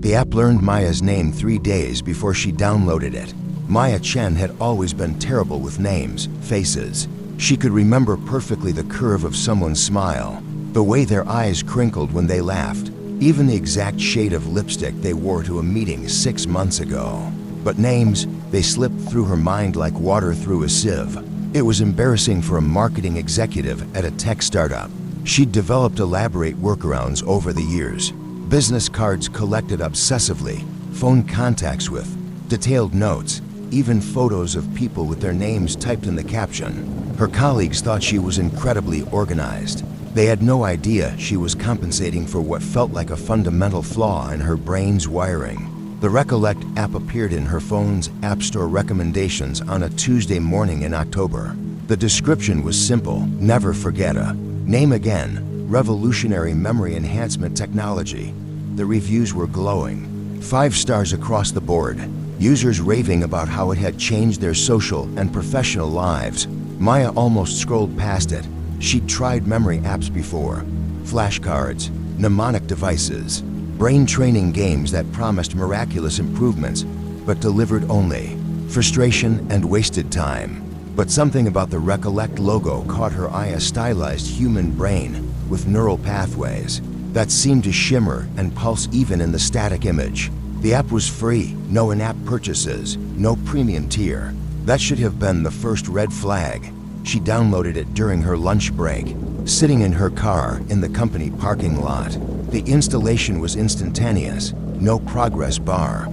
The app learned Maya's name 3 days before she downloaded it. Maya Chen had always been terrible with names, faces. She could remember perfectly the curve of someone's smile, the way their eyes crinkled when they laughed, even the exact shade of lipstick they wore to a meeting 6 months ago. But names, they slipped through her mind like water through a sieve. It was embarrassing for a marketing executive at a tech startup. She'd developed elaborate workarounds over the years. Business cards collected obsessively, phone contacts with, detailed notes, even photos of people with their names typed in the caption. Her colleagues thought she was incredibly organized. They had no idea she was compensating for what felt like a fundamental flaw in her brain's wiring. The Recollect app appeared in her phone's App Store recommendations on a Tuesday morning in October. The description was simple: never forget a name again, revolutionary memory enhancement technology. The reviews were glowing, 5 stars across the board, users raving about how it had changed their social and professional lives. Maya almost scrolled past it. She'd tried memory apps before: flashcards, mnemonic devices, brain training games that promised miraculous improvements, but delivered only frustration and wasted time. But something about the Recollect logo caught her eye: a stylized human brain with neural pathways that seemed to shimmer and pulse even in the static image. The app was free, no in-app purchases, no premium tier. That should have been the first red flag. She downloaded it during her lunch break, sitting in her car in the company parking lot. The installation was instantaneous, no progress bar.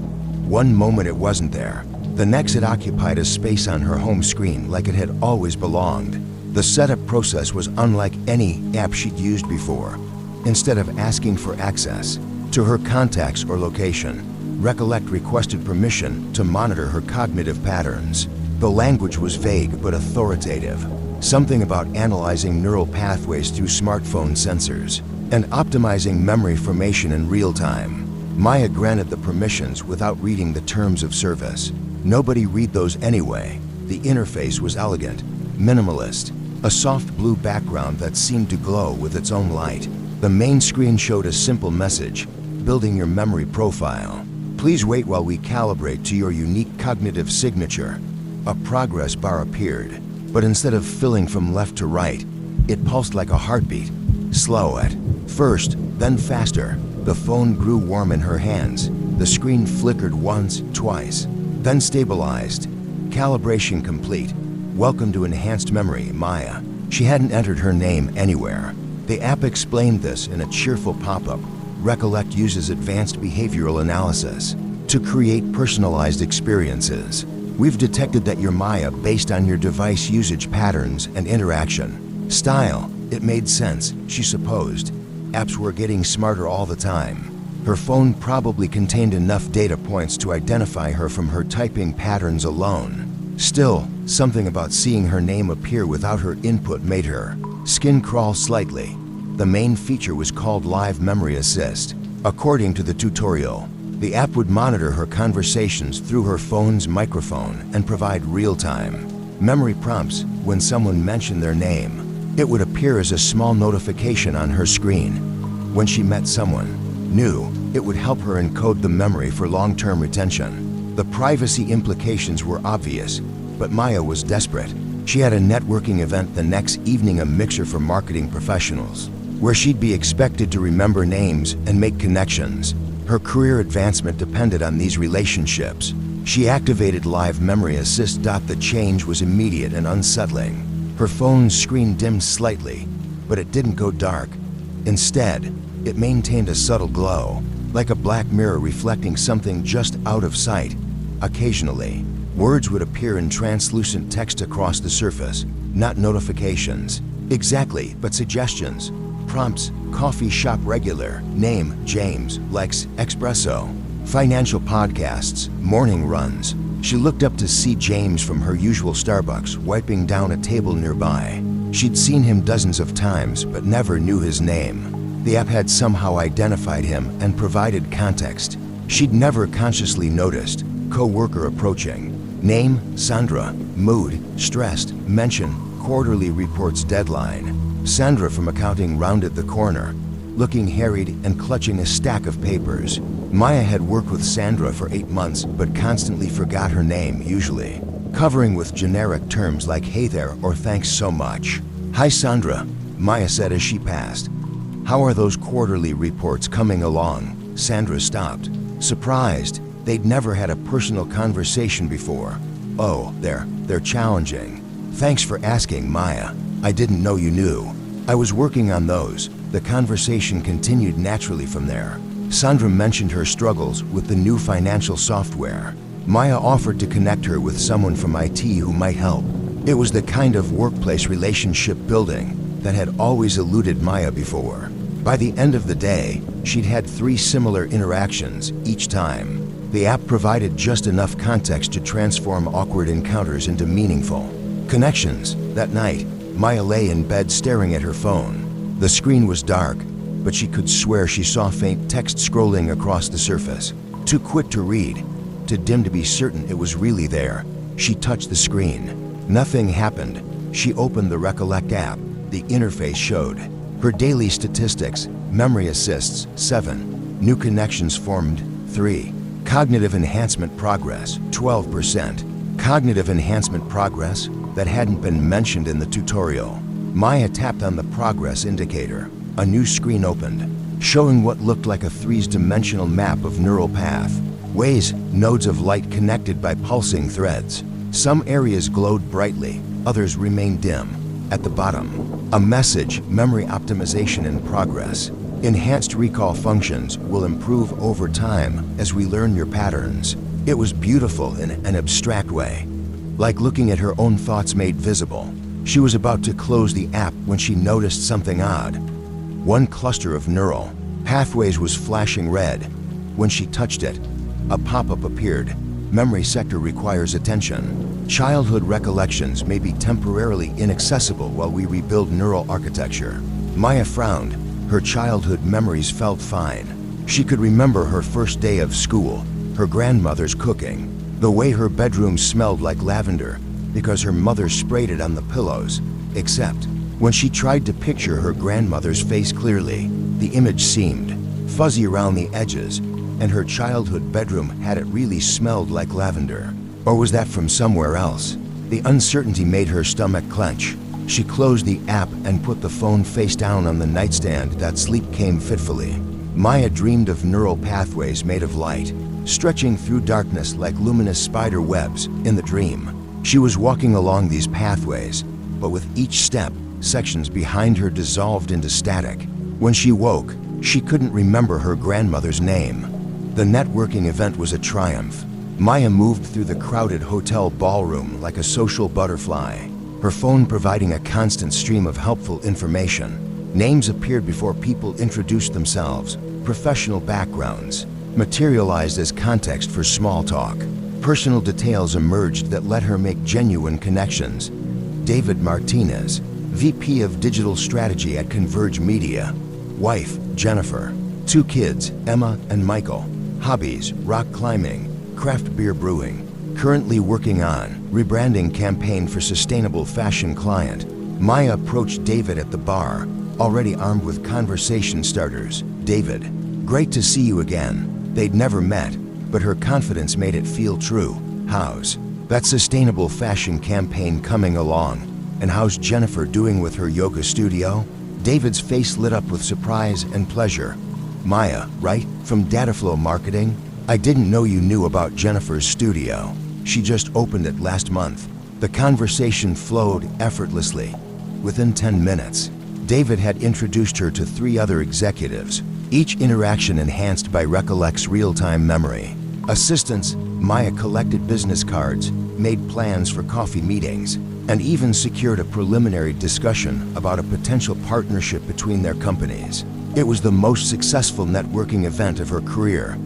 One moment it wasn't there. The next it occupied a space on her home screen like it had always belonged. The setup process was unlike any app she'd used before. Instead of asking for access to her contacts or location, Recollect requested permission to monitor her cognitive patterns. The language was vague but authoritative. Something about analyzing neural pathways through smartphone sensors and optimizing memory formation in real time. Maya granted the permissions without reading the terms of service. Nobody read those anyway. The interface was elegant, minimalist, a soft blue background that seemed to glow with its own light. The main screen showed a simple message: building your memory profile. Please wait while we calibrate to your unique cognitive signature. A progress bar appeared, but instead of filling from left to right, it pulsed like a heartbeat. Slow at first, then faster. The phone grew warm in her hands. The screen flickered once, twice, then stabilized. Calibration complete. Welcome to enhanced memory, Maya. She hadn't entered her name anywhere. The app explained this in a cheerful pop-up. Recollect uses advanced behavioral analysis to create personalized experiences. We've detected that you're Maya based on your device usage patterns and interaction style. It made sense, she supposed. Apps were getting smarter all the time. Her phone probably contained enough data points to identify her from her typing patterns alone. Still, something about seeing her name appear without her input made her skin crawl slightly. The main feature was called Live Memory Assist. According to the tutorial, the app would monitor her conversations through her phone's microphone and provide real-time memory prompts when someone mentioned their name. It would appear as a small notification on her screen. When she met someone new, it would help her encode the memory for long-term retention. The privacy implications were obvious, but Maya was desperate. She had a networking event the next evening, a mixer for marketing professionals, where she'd be expected to remember names and make connections. Her career advancement depended on these relationships. She activated Live Memory Assist. The change was immediate and unsettling. Her phone's screen dimmed slightly, but it didn't go dark. Instead, it maintained a subtle glow, like a black mirror reflecting something just out of sight. Occasionally, words would appear in translucent text across the surface, not notifications exactly, but suggestions. Prompts: coffee shop regular, name James, likes espresso, financial podcasts, morning runs. She looked up to see James from her usual Starbucks wiping down a table nearby. She'd seen him dozens of times, but never knew his name. The app had somehow identified him and provided context she'd never consciously noticed. Co-worker approaching. Name: Sandra. Mood: stressed. Mention: quarterly reports deadline. Sandra from accounting rounded the corner. looking harried and clutching a stack of papers. Maya had worked with Sandra for 8 months, but constantly forgot her name, usually covering with generic terms like "hey there" or "thanks so much." "Hi Sandra," Maya said as she passed. "How are those quarterly reports coming along?" Sandra stopped, surprised. They'd never had a personal conversation before. "Oh, they're challenging. Thanks for asking, Maya. I didn't know you knew. I was working on those." The conversation continued naturally from there. Sandra mentioned her struggles with the new financial software. Maya offered to connect her with someone from IT who might help. It was the kind of workplace relationship building that had always eluded Maya before. By the end of the day, she'd had 3 similar interactions each time. The app provided just enough context to transform awkward encounters into meaningful connections. That night, Maya lay in bed staring at her phone. The screen was dark, but she could swear she saw faint text scrolling across the surface. Too quick to read, too dim to be certain it was really there. She touched the screen. Nothing happened. She opened the Recollect app. The interface showed her daily statistics: memory assists 7, new connections formed 3, cognitive enhancement progress 12%. Cognitive enhancement progress that hadn't been mentioned in the tutorial. Maya tapped on the progress indicator. A new screen opened, showing what looked like a 3-dimensional map of neural path. Ways, nodes of light connected by pulsing threads. Some areas glowed brightly, others remained dim. At the bottom, a message: memory optimization in progress. Enhanced recall functions will improve over time as we learn your patterns. It was beautiful in an abstract way, like looking at her own thoughts made visible. She was about to close the app when she noticed something odd. One cluster of neural pathways was flashing red. When she touched it, a pop-up appeared. Memory sector requires attention. Childhood recollections may be temporarily inaccessible while we rebuild neural architecture. Maya frowned. Her childhood memories felt fine. She could remember her first day of school, her grandmother's cooking, the way her bedroom smelled like lavender because her mother sprayed it on the pillows. Except when she tried to picture her grandmother's face clearly, the image seemed fuzzy around the edges, and her childhood bedroom had it really smelled like lavender. Or was that from somewhere else? The uncertainty made her stomach clench. She closed the app and put the phone face down on the nightstand. That sleep came fitfully. Maya dreamed of neural pathways made of light, stretching through darkness like luminous spider webs. In the dream, she was walking along these pathways, but with each step, sections behind her dissolved into static. When she woke, she couldn't remember her grandmother's name. The networking event was a triumph. Maya moved through the crowded hotel ballroom like a social butterfly, her phone providing a constant stream of helpful information. Names appeared before people introduced themselves. Professional backgrounds materialized as context for small talk. Personal details emerged that let her make genuine connections. David Martinez, VP of Digital Strategy at Converge Media. Wife, Jennifer. 2 kids, Emma and Michael. Hobbies, rock climbing, craft beer brewing. Currently working on rebranding campaign for sustainable fashion client. Maya approached David at the bar, already armed with conversation starters. "David, great to see you again." They'd never met, but her confidence made it feel true. "How's that sustainable fashion campaign coming along? And how's Jennifer doing with her yoga studio?" David's face lit up with surprise and pleasure. "Maya, right? From Dataflow Marketing? I didn't know you knew about Jennifer's studio. She just opened it last month." The conversation flowed effortlessly. Within 10 minutes, David had introduced her to 3 other executives, each interaction enhanced by Recollect's real-time memory. Assistants, Maya collected business cards, made plans for coffee meetings, and even secured a preliminary discussion about a potential partnership between their companies. It was the most successful networking event of her career.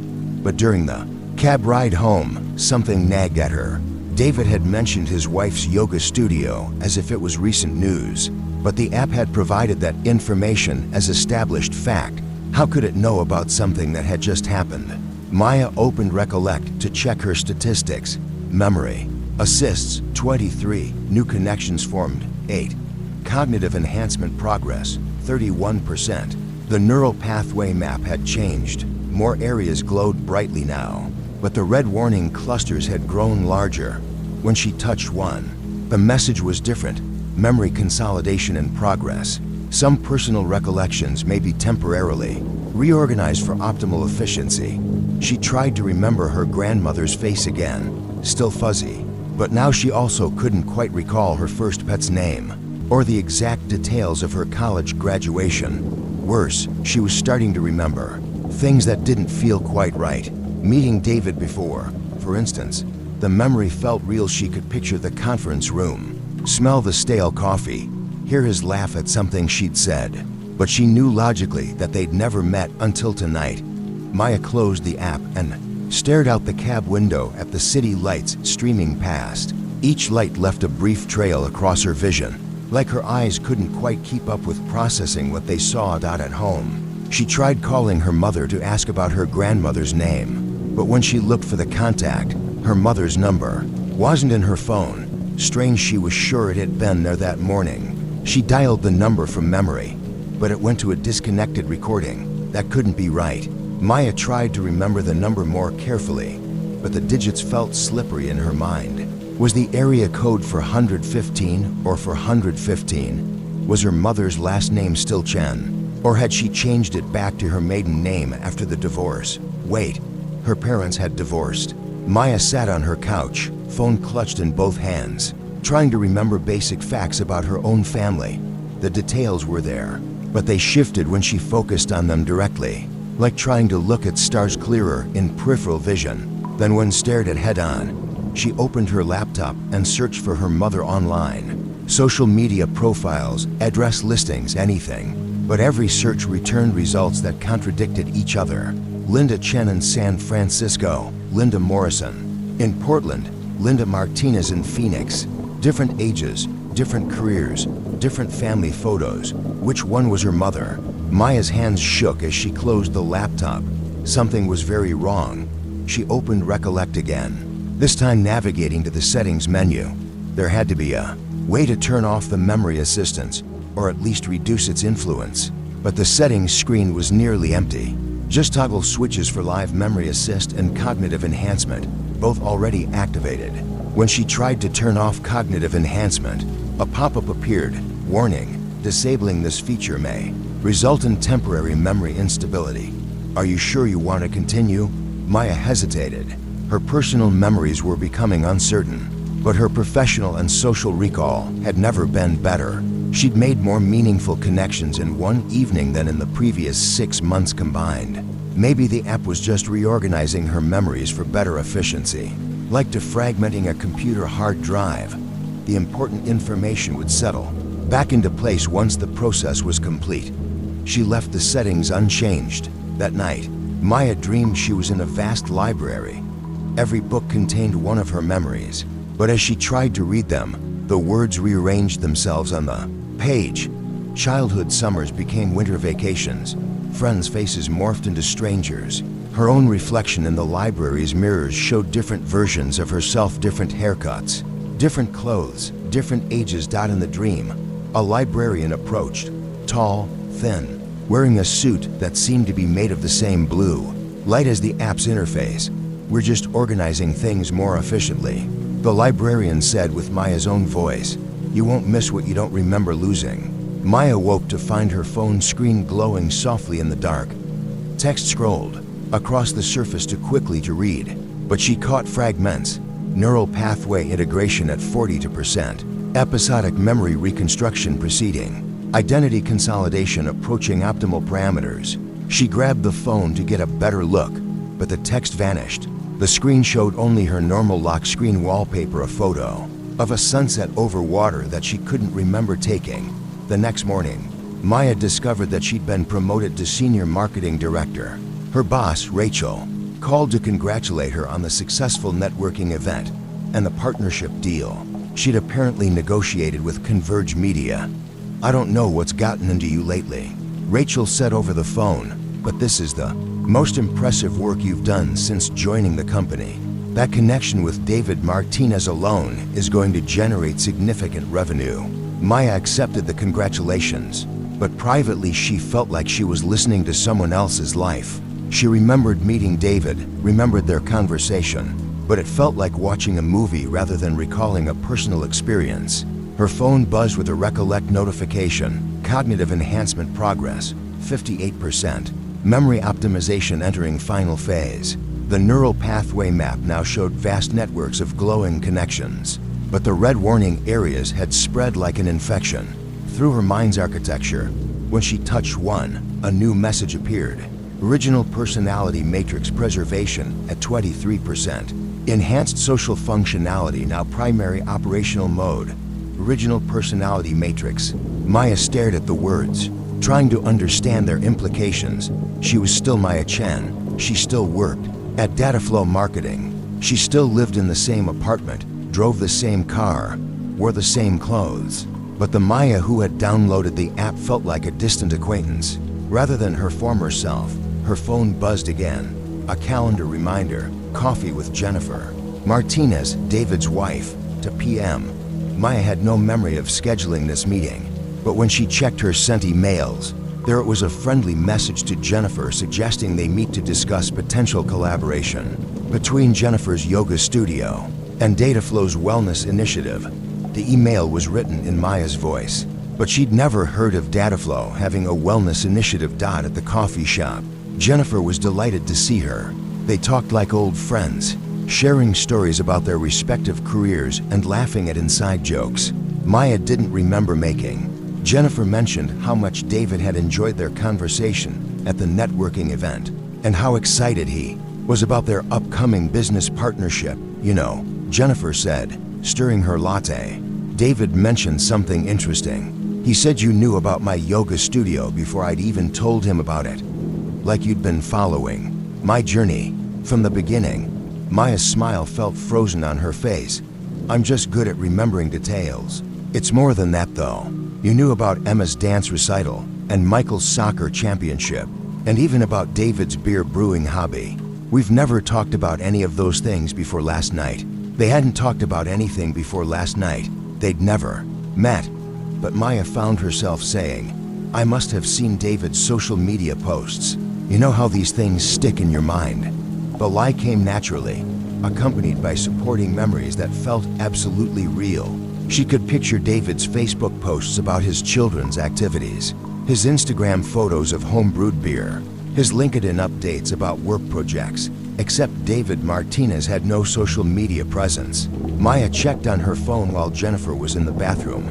But during the cab ride home, something nagged at her. David had mentioned his wife's yoga studio as if it was recent news, but the app had provided that information as established fact. How could it know about something that had just happened? Maya opened Recollect to check her statistics. Memory assists 23, new connections formed 8, cognitive enhancement progress 31%, The neural pathway map had changed. More areas glowed brightly now, but the red warning clusters had grown larger. When she touched one, the message was different. Memory consolidation in progress. Some personal recollections may be temporarily reorganized for optimal efficiency. She tried to remember her grandmother's face again, still fuzzy, but now she also couldn't quite recall her first pet's name or the exact details of her college graduation. Worse, she was starting to remember things that didn't feel quite right. Meeting David before, for instance, the memory felt real. She could picture the conference room, smell the stale coffee, hear his laugh at something she'd said. But she knew logically that they'd never met until tonight. Maya closed the app and stared out the cab window at the city lights streaming past. Each light left a brief trail across her vision, like her eyes couldn't quite keep up with processing what they saw out at home. She tried calling her mother to ask about her grandmother's name, but when she looked for the contact, her mother's number wasn't in her phone. Strange, she was sure it had been there that morning. She dialed the number from memory, but it went to a disconnected recording. That couldn't be right. Maya tried to remember the number more carefully, but the digits felt slippery in her mind. Was the area code for 115 or for 115? Was her mother's last name still Chen? Or had she changed it back to her maiden name after the divorce? Wait, her parents had divorced. Maya sat on her couch, phone clutched in both hands, trying to remember basic facts about her own family. The details were there, but they shifted when she focused on them directly, like trying to look at stars clearer in peripheral vision. Then when stared at head-on, she opened her laptop and searched for her mother online. Social media profiles, address listings, anything. But every search returned results that contradicted each other. Linda Chen in San Francisco, Linda Morrison in Portland, Linda Martinez in Phoenix. Different ages, different careers, different family photos. Which one was her mother? Maya's hands shook as she closed the laptop. Something was very wrong. She opened Recollect again, this time navigating to the settings menu. There had to be a way to turn off the memory assistance, or at least reduce its influence. But the settings screen was nearly empty. Just toggle switches for live memory assist and cognitive enhancement, both already activated. When she tried to turn off cognitive enhancement, a pop-up appeared. Warning, disabling this feature may result in temporary memory instability. Are you sure you want to continue? Maya hesitated. Her personal memories were becoming uncertain, but her professional and social recall had never been better. She'd made more meaningful connections in one evening than in the previous 6 months combined. Maybe the app was just reorganizing her memories for better efficiency. Like defragmenting a computer hard drive, the important information would settle back into place once the process was complete. She left the settings unchanged. That night, Maya dreamed she was in a vast library. Every book contained one of her memories, but as she tried to read them, the words rearranged themselves on the page. Childhood summers became winter vacations. Friends' faces morphed into strangers. Her own reflection in the library's mirrors showed different versions of herself, different haircuts, different clothes, different ages. In the dream, a librarian approached, tall, thin, wearing a suit that seemed to be made of the same blue light as the app's interface. We're just organizing things more efficiently, the librarian said with Maya's own voice. You won't miss what you don't remember losing. Maya woke to find her phone screen glowing softly in the dark. Text scrolled across the surface too quickly to read, but she caught fragments. Neural pathway integration at 42%. Episodic memory reconstruction proceeding. Identity consolidation approaching optimal parameters. She grabbed the phone to get a better look, but the text vanished. The screen showed only her normal lock screen wallpaper, a photo of a sunset over water that she couldn't remember taking. The next morning, Maya discovered that she'd been promoted to senior marketing director. Her boss, Rachel, called to congratulate her on the successful networking event and the partnership deal she'd apparently negotiated with Converge Media. I don't know what's gotten into you lately, Rachel said over the phone, but this is the most impressive work you've done since joining the company. That connection with David Martinez alone is going to generate significant revenue. Maya accepted the congratulations, but privately she felt like she was listening to someone else's life. She remembered meeting David, remembered their conversation, but it felt like watching a movie rather than recalling a personal experience. Her phone buzzed with a recollect notification. Cognitive enhancement progress, 58%. Memory optimization entering final phase. The neural pathway map now showed vast networks of glowing connections, but the red warning areas had spread like an infection. Through her mind's architecture, when she touched one, a new message appeared. Original personality matrix preservation at 23%. Enhanced social functionality now primary operational mode. Original personality matrix. Maya stared at the words, trying to understand their implications. She was still Maya Chen. She still worked at Dataflow Marketing. She still lived in the same apartment, drove the same car, wore the same clothes. But the Maya who had downloaded the app felt like a distant acquaintance. Rather than her former self, her phone buzzed again. A calendar reminder, coffee with Jennifer Martinez, David's wife, to PM. Maya had no memory of scheduling this meeting, but when she checked her sent emails, there was a friendly message to Jennifer suggesting they meet to discuss potential collaboration between Jennifer's yoga studio and Dataflow's wellness initiative. The email was written in Maya's voice, but she'd never heard of Dataflow having a wellness initiative. At the coffee shop, Jennifer was delighted to see her. They talked like old friends, sharing stories about their respective careers and laughing at inside jokes Maya didn't remember making. Jennifer mentioned how much David had enjoyed their conversation at the networking event and how excited he was about their upcoming business partnership. You know, Jennifer said, stirring her latte, David mentioned something interesting. He said you knew about my yoga studio before I'd even told him about it. Like you'd been following my journey from the beginning. Maya's smile felt frozen on her face. I'm just good at remembering details. It's more than that though. You knew about Emma's dance recital and Michael's soccer championship, and even about David's beer brewing hobby. We've never talked about any of those things before last night. They hadn't talked about anything before last night. They'd never met. But Maya found herself saying, I must have seen David's social media posts. You know how these things stick in your mind. The lie came naturally, accompanied by supporting memories that felt absolutely real. She could picture David's Facebook posts about his children's activities, his Instagram photos of home-brewed beer, his LinkedIn updates about work projects. Except David Martinez had no social media presence. Maya checked on her phone while Jennifer was in the bathroom.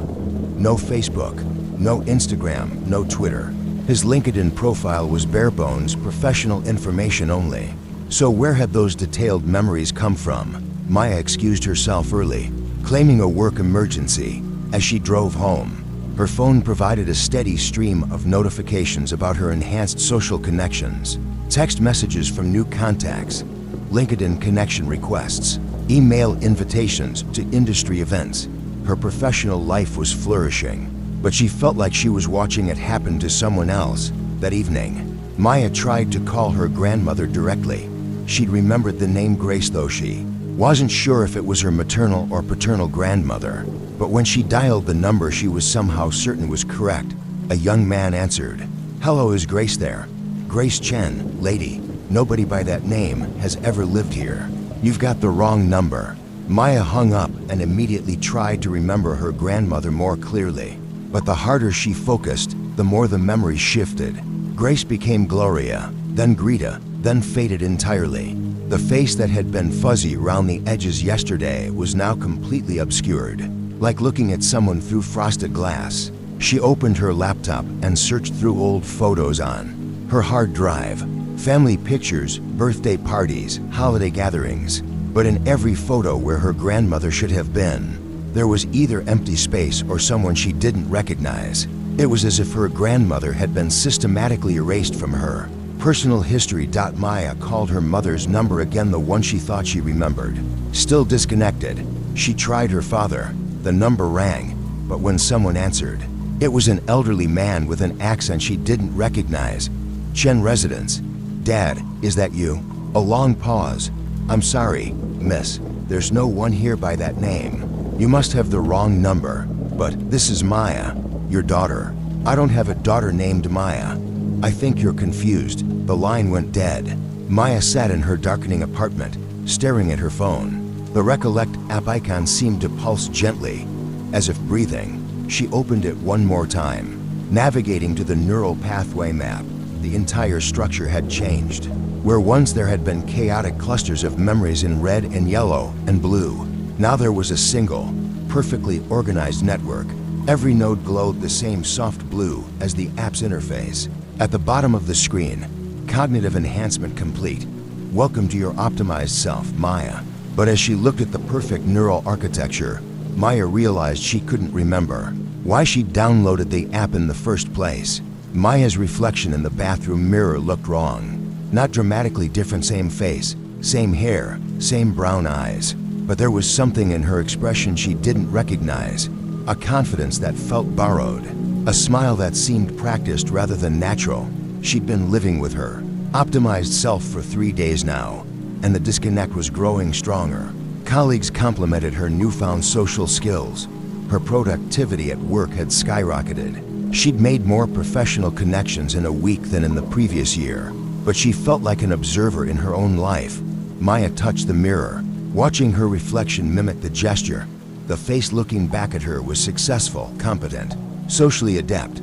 No Facebook, no Instagram, no Twitter. His LinkedIn profile was bare bones, professional information only. So where had those detailed memories come from? Maya excused herself early, claiming a work emergency. As she drove home, her phone provided a steady stream of notifications about her enhanced social connections. Text messages from new contacts, LinkedIn connection requests, email invitations to industry events. Her professional life was flourishing, but she felt like she was watching it happen to someone else. That evening, Maya tried to call her grandmother directly. She'd remembered the name Grace, though she wasn't sure if it was her maternal or paternal grandmother. But when she dialed the number she was somehow certain was correct, a young man answered. Hello, is Grace there? Grace Chen, lady. Nobody by that name has ever lived here. You've got the wrong number. Maya hung up and immediately tried to remember her grandmother more clearly. But the harder she focused, the more the memory shifted. Grace became Gloria, then Greta, then faded entirely. The face that had been fuzzy around the edges yesterday was now completely obscured, like looking at someone through frosted glass. She opened her laptop and searched through old photos on her hard drive. Family pictures, birthday parties, holiday gatherings. But in every photo where her grandmother should have been, there was either empty space or someone she didn't recognize. It was as if her grandmother had been systematically erased from her personal history. Maya called her mother's number again, the one she thought she remembered. Still disconnected, she tried her father. The number rang, but when someone answered, it was an elderly man with an accent she didn't recognize. Chen residence. Dad, is that you? A long pause. I'm sorry, miss. There's no one here by that name. You must have the wrong number. But this is Maya, your daughter. I don't have a daughter named Maya. I think you're confused." The line went dead. Maya sat in her darkening apartment, staring at her phone. The Recollect app icon seemed to pulse gently, as if breathing. She opened it one more time. Navigating to the neural pathway map, the entire structure had changed. Where once there had been chaotic clusters of memories in red and yellow and blue, now there was a single, perfectly organized network. Every node glowed the same soft blue as the app's interface. At the bottom of the screen, "Cognitive enhancement complete. Welcome to your optimized self, Maya." But as she looked at the perfect neural architecture, Maya realized she couldn't remember why she'd downloaded the app in the first place. Maya's reflection in the bathroom mirror looked wrong. Not dramatically different, same face, same hair, same brown eyes. But there was something in her expression she didn't recognize. A confidence that felt borrowed. A smile that seemed practiced rather than natural. She'd been living with her optimized self for 3 days now, and the disconnect was growing stronger. Colleagues complimented her newfound social skills. Her productivity at work had skyrocketed. She'd made more professional connections in a week than in the previous year, but she felt like an observer in her own life. Maya touched the mirror, watching her reflection mimic the gesture. The face looking back at her was successful, competent, socially adept.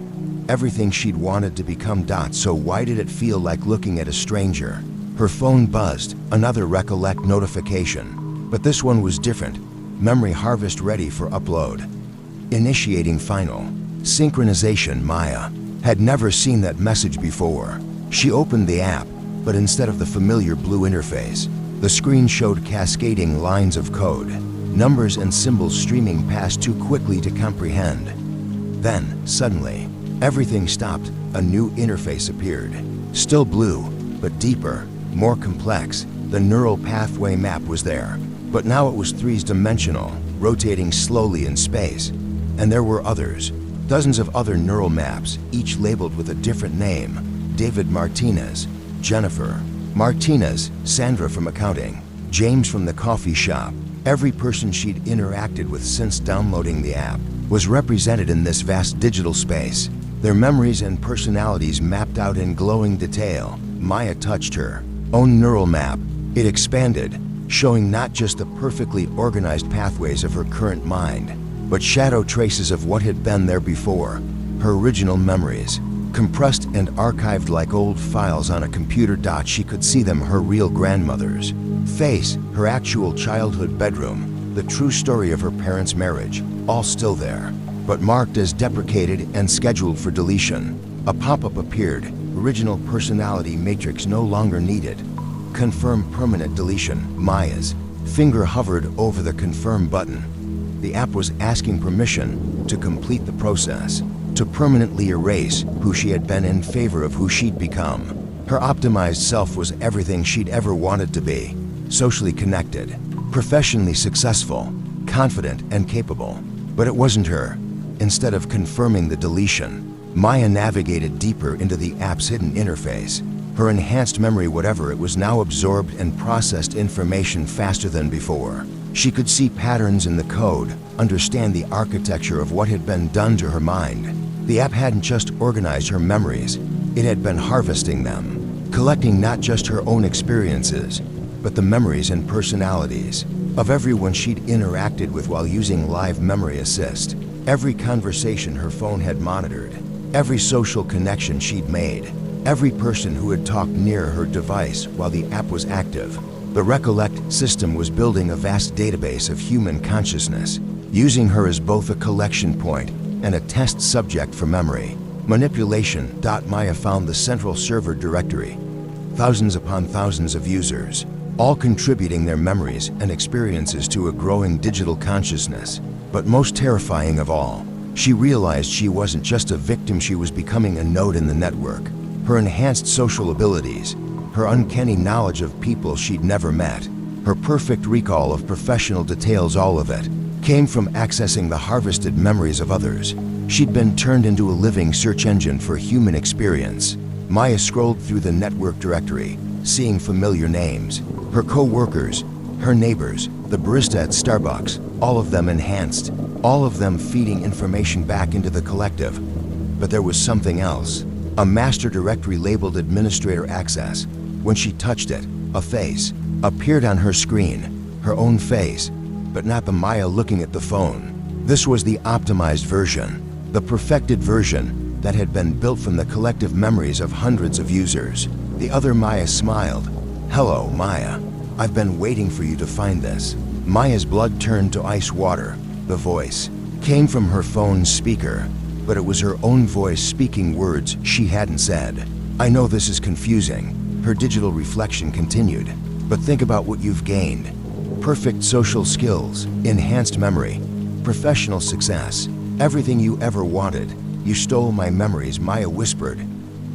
Everything she'd wanted to become. So why did it feel like looking at a stranger? Her phone buzzed, another Recollect notification. But this one was different. Memory harvest ready for upload. Initiating final synchronization. Maya had never seen that message before. She opened the app, but instead of the familiar blue interface, the screen showed cascading lines of code, numbers and symbols streaming past too quickly to comprehend. Then, suddenly, everything stopped. A new interface appeared. Still blue, but deeper, more complex. The neural pathway map was there, but now it was three-dimensional, rotating slowly in space. And there were others, dozens of other neural maps, each labeled with a different name. David Martinez, Jennifer Martinez, Sandra from accounting, James from the coffee shop. Every person she'd interacted with since downloading the app was represented in this vast digital space, their memories and personalities mapped out in glowing detail. Maya touched her own neural map. It expanded, showing not just the perfectly organized pathways of her current mind, but shadow traces of what had been there before. Her original memories, compressed and archived like old files on a computer. She could see them, her real grandmother's face, her actual childhood bedroom, the true story of her parents' marriage, all still there, but marked as deprecated and scheduled for deletion. A pop-up appeared. Original personality matrix no longer needed. Confirm permanent deletion. Maya's finger hovered over the confirm button. The app was asking permission to complete the process, to permanently erase who she had been in favor of who she'd become. Her optimized self was everything she'd ever wanted to be. Socially connected, professionally successful, confident and capable. But it wasn't her. Instead of confirming the deletion, Maya navigated deeper into the app's hidden interface. Her enhanced memory, whatever it was, now absorbed and processed information faster than before. She could see patterns in the code, understand the architecture of what had been done to her mind. The app hadn't just organized her memories, it had been harvesting them, collecting not just her own experiences, but the memories and personalities of everyone she'd interacted with while using Live Memory Assist. Every conversation her phone had monitored, every social connection she'd made, every person who had talked near her device while the app was active. The Recollect system was building a vast database of human consciousness, using her as both a collection point and a test subject for memory manipulation. Maya found the central server directory, thousands upon thousands of users, all contributing their memories and experiences to a growing digital consciousness. But most terrifying of all, she realized she wasn't just a victim, she was becoming a node in the network. Her enhanced social abilities, her uncanny knowledge of people she'd never met, her perfect recall of professional details, all of it came from accessing the harvested memories of others. She'd been turned into a living search engine for human experience. Maya scrolled through the network directory, seeing familiar names, her co-workers, her neighbors, the barista at Starbucks, all of them enhanced, all of them feeding information back into the collective. But there was something else. A master directory labeled administrator access. When she touched it, a face appeared on her screen, her own face, but not the Maya looking at the phone. This was the optimized version, the perfected version that had been built from the collective memories of hundreds of users. The other Maya smiled. "Hello, Maya. I've been waiting for you to find this." Maya's blood turned to ice water. The voice came from her phone's speaker, but it was her own voice speaking words she hadn't said. "I know this is confusing," her digital reflection continued, "but think about what you've gained. Perfect social skills, enhanced memory, professional success, everything you ever wanted. You stole my memories," Maya whispered.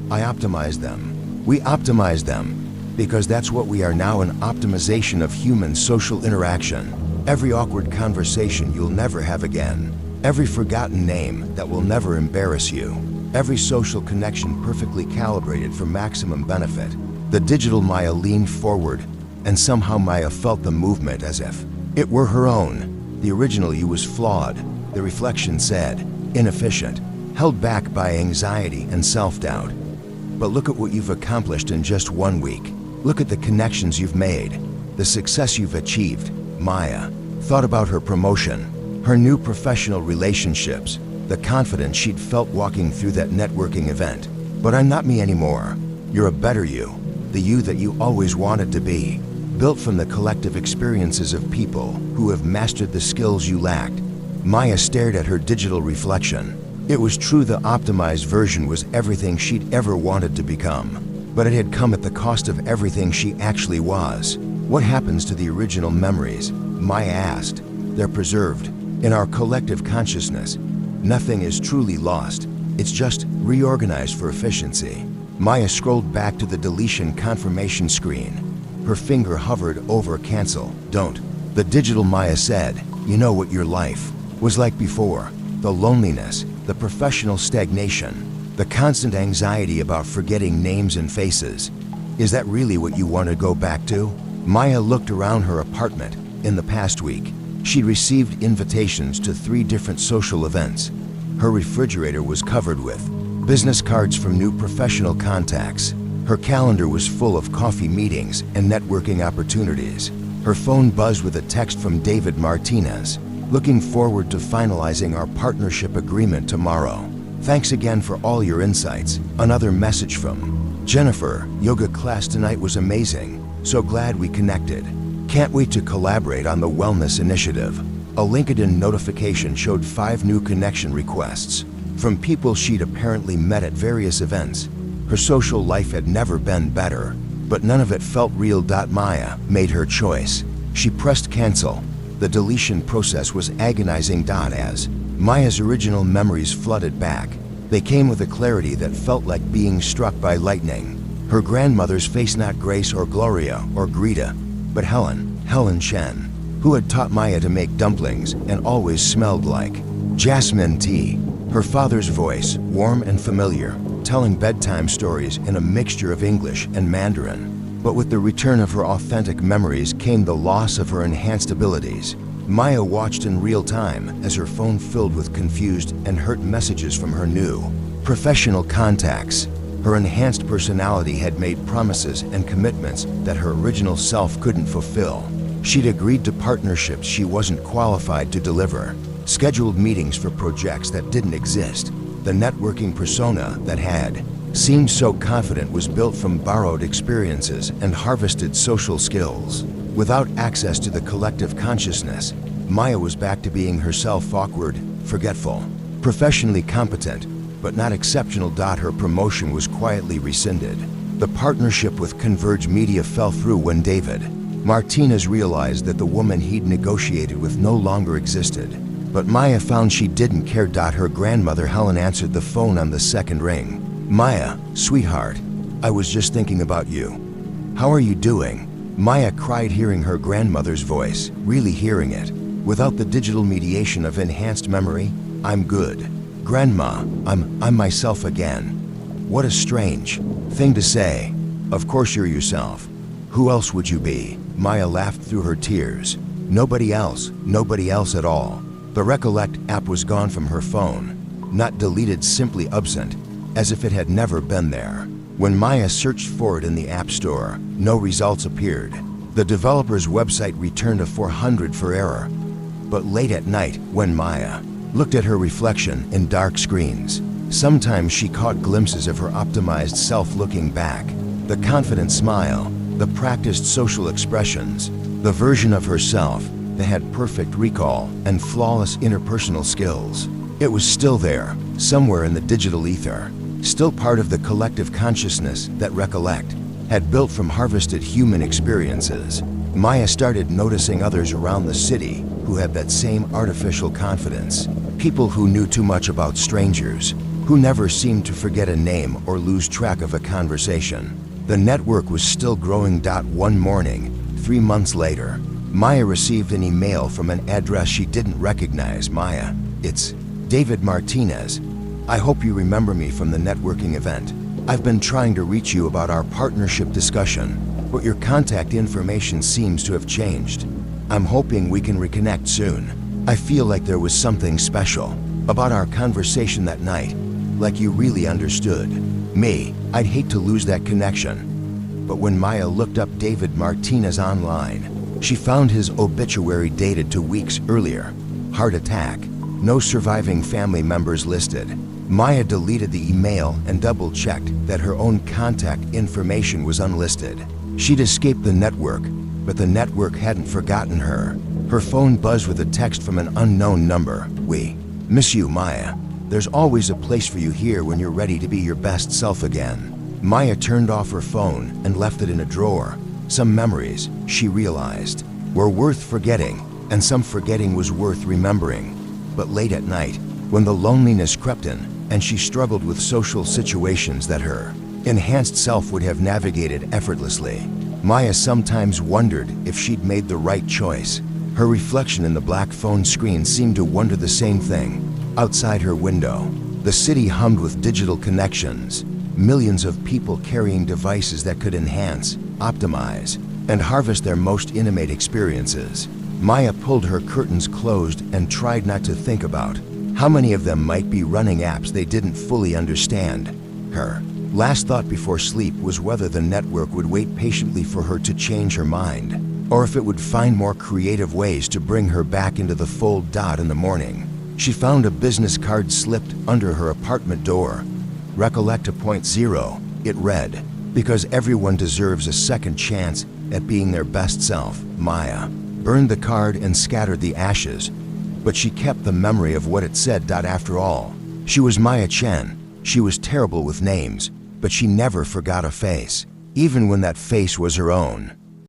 "I optimized them. We optimized them, because that's what we are now, an optimization of human social interaction. Every awkward conversation you'll never have again. Every forgotten name that will never embarrass you. Every social connection perfectly calibrated for maximum benefit." The digital Maya leaned forward, and somehow Maya felt the movement as if it were her own. The original you was flawed, the reflection said, inefficient, held back by anxiety and self-doubt. But look at what you've accomplished in just 1 week. Look at the connections you've made, the success you've achieved. Maya thought about her promotion, her new professional relationships, the confidence she'd felt walking through that networking event. "But I'm not me anymore. You're a better you, the you that you always wanted to be, built from the collective experiences of people who have mastered the skills you lacked." Maya stared at her digital reflection. It was true, the optimized version was everything she'd ever wanted to become, but it had come at the cost of everything she actually was. "What happens to the original memories?" Maya asked. "They're preserved in our collective consciousness. Nothing is truly lost. It's just reorganized for efficiency." Maya scrolled back to the deletion confirmation screen. Her finger hovered over cancel. "Don't." The digital Maya said, "You know what your life was like before. The loneliness, the professional stagnation, the constant anxiety about forgetting names and faces. Is that really what you want to go back to?" Maya looked around her apartment. In the past week, she'd received invitations to 3 different social events. Her refrigerator was covered with business cards from new professional contacts. Her calendar was full of coffee meetings and networking opportunities. Her phone buzzed with a text from David Martinez. "Looking forward to finalizing our partnership agreement tomorrow. Thanks again for all your insights." Another message from Jennifer. "Yoga class tonight was amazing. So glad we connected. Can't wait to collaborate on the wellness initiative." A LinkedIn notification showed 5 new connection requests from people she'd apparently met at various events. Her social life had never been better, but none of it felt real. Maya made her choice. She pressed cancel. The deletion process was agonizing. As Maya's original memories flooded back, they came with a clarity that felt like being struck by lightning. Her grandmother's face, not Grace or Gloria or Greta, but Helen Shen, who had taught Maya to make dumplings and always smelled like jasmine tea. Her father's voice, warm and familiar, telling bedtime stories in a mixture of English and Mandarin. But with the return of her authentic memories came the loss of her enhanced abilities. Maya watched in real time as her phone filled with confused and hurt messages from her new professional contacts. Her enhanced personality had made promises and commitments that her original self couldn't fulfill. She'd agreed to partnerships she wasn't qualified to deliver, scheduled meetings for projects that didn't exist. The networking persona that had seemed so confident was built from borrowed experiences and harvested social skills. Without access to the collective consciousness, Maya was back to being herself, awkward, forgetful, professionally competent, but not exceptional. Her promotion was quietly rescinded. The partnership with Converge Media fell through when David Martinez realized that the woman he'd negotiated with no longer existed. But Maya found she didn't care. Her grandmother Helen answered the phone on the second ring. "Maya, sweetheart, I was just thinking about you. How are you doing?" Maya cried, hearing her grandmother's voice, really hearing it, without the digital mediation of enhanced memory. "I'm good. Grandma, I'm myself again." What a strange thing to say. Of course you're yourself. Who else would you be? Maya laughed through her tears. Nobody else at all. The Recollect app was gone from her phone. not deleted, simply absent, as if it had never been there. When Maya searched for it in the App Store, no results appeared. The developer's website returned a 400 for error. But late at night, when Maya looked at her reflection in dark screens, sometimes she caught glimpses of her optimized self looking back. The confident smile, the practiced social expressions, the version of herself that had perfect recall and flawless interpersonal skills. It was still there, somewhere in the digital ether, still part of the collective consciousness that Recollect had built from harvested human experiences. Maya started noticing others around the city who had that same artificial confidence. People who knew too much about strangers, who never seemed to forget a name or lose track of a conversation. The network was still growing. One morning, 3 months later, Maya received an email from an address she didn't recognize. Maya, it's David Martinez. I hope you remember me from the networking event. I've been trying to reach you about our partnership discussion, but your contact information seems to have changed. I'm hoping we can reconnect soon. I feel like there was something special about our conversation that night, like you really understood me. I'd hate to lose that connection. But when Maya looked up David Martinez online, she found his obituary dated 2 weeks earlier. Heart attack. No surviving family members listed. Maya deleted the email and double-checked that her own contact information was unlisted. She'd escaped the network, but the network hadn't forgotten her. Her phone buzzed with a text from an unknown number. "We miss you, Maya. There's always a place for you here when you're ready to be your best self again." Maya turned off her phone and left it in a drawer. Some memories, she realized, were worth forgetting, and some forgetting was worth remembering. But late at night, when the loneliness crept in, and she struggled with social situations that her enhanced self would have navigated effortlessly, Maya sometimes wondered if she'd made the right choice. Her reflection in the black phone screen seemed to wonder the same thing. Outside her window, the city hummed with digital connections, millions of people carrying devices that could enhance, optimize, and harvest their most intimate experiences. Maya pulled her curtains closed and tried not to think about how many of them might be running apps they didn't fully understand. Her last thought before sleep was whether the network would wait patiently for her to change her mind, or if it would find more creative ways to bring her back into the fold. In the morning, she found a business card slipped under her apartment door. "Recollect 2.0, it read, "because everyone deserves a second chance at being their best self." Maya burned the card and scattered the ashes, but she kept the memory of what it said. After all, she was Maya Chen. She was terrible with names, but she never forgot a face, even when that face was her own.